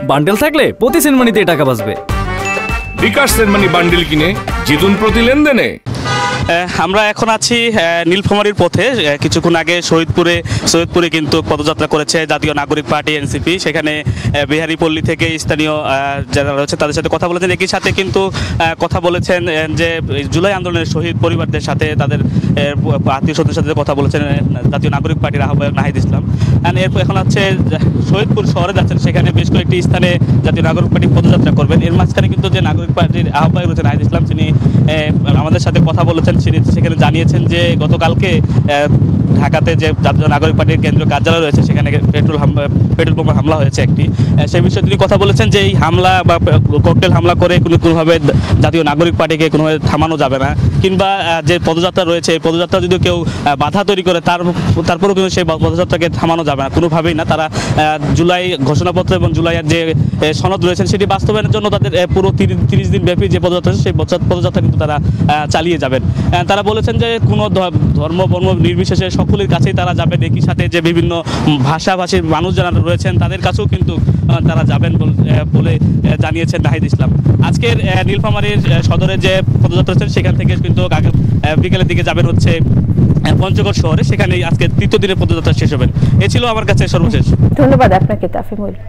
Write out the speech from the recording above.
Bundle থাকলে প্রতি সেনমানিতে টাকা বাঁচবে। বিকাশ সেনমানি বান্ডেল কিনে জিতুন প্রতি লেনদেনে। আমরা এখন আছি নীলফামারীর পথে। কিছুক্ষণ আগে সৈয়দপুরে কিন্তু পদযাত্রা করেছে জাতীয় নাগরিক পার্টি এনসিপি। সেখানে বিহারীপল্লী থেকে স্থানীয় যারা রয়েছে তাদের সাথে কথা বলেছেন। একই সাথে কিন্তু কথা বলেছেন যে জুলাই আন্দোলনের শহীদ পরিবারদের সাথে, তাদের আত্মীয় স্বজনের সাথে কথা বলেছেন জাতীয় নাগরিক পার্টির আহ্বায়ক নাহিদ ইসলাম। এরপর এখন হচ্ছে সৈয়দপুর শহরে যাচ্ছেন, সেখানে বেশ কয়েকটি স্থানে জাতীয় নাগরিক পার্টি পদযাত্রা করবেন। এর মাঝখানে কিন্তু যে নাগরিক পার্টির আহ্বায়ক রয়েছেন নাহিদ ইসলাম, তিনি আমাদের সাথে কথা বলেছেন। সেখানে জানিয়েছেন যে গতকালকে ঢাকাতে যে জাতীয় নাগরিক পার্টির কেন্দ্রীয় কার্যালয় রয়েছে সেখানে পেট্রোল বোমার হামলা হয়েছে একটি। সেই বিষয়ে তিনি কথা বলেছেন যে এই হামলা বা ককটেল হামলা করে কোনোভাবে জাতীয় নাগরিক পার্টিকে কোনোভাবে থামানো যাবে না, কিংবা যে পদযাত্রা রয়েছে এই পদযাত্রা যদি কেউ বাধা তৈরি করে তারপরেও কিন্তু সেই পদযাত্রাকে থামানো যাবে না, কোনোভাবেই না। তারা জুলাই ঘোষণাপত্র এবং জুলাইয়ের যে সনদ রয়েছেন সেটি বাস্তবায়নের জন্য তাদের পুরো 30 দিন ব্যাপী যে পদযাত্রা সেই পদযাত্রা কিন্তু তারা চালিয়ে যাবেন। তারা বলেছেন যে কোনো ধর্ম বর্ণ নির্বিশেষে সকলের কাছেই তারা যাবেন। একই সাথে যে বিভিন্ন ভাষাভাষীর মানুষ যারা রয়েছেন তাদের কাছেও কিন্তু তারা যাবেন বলে জানিয়েছেন নাহিদ ইসলাম। আজকের নীলফামারীর সদরের যে পদযাত্রা হচ্ছে সেখান থেকে কিন্তু বিকেলের দিকে যাবেন হচ্ছে পঞ্চগড় শহরে, সেখানেই আজকে তৃতীয় দিনের পদযাত্রা শেষ হবেন। এ ছিল আমার কাছে সর্বশেষ। ধন্যবাদ আপনাকে তাফিমুল।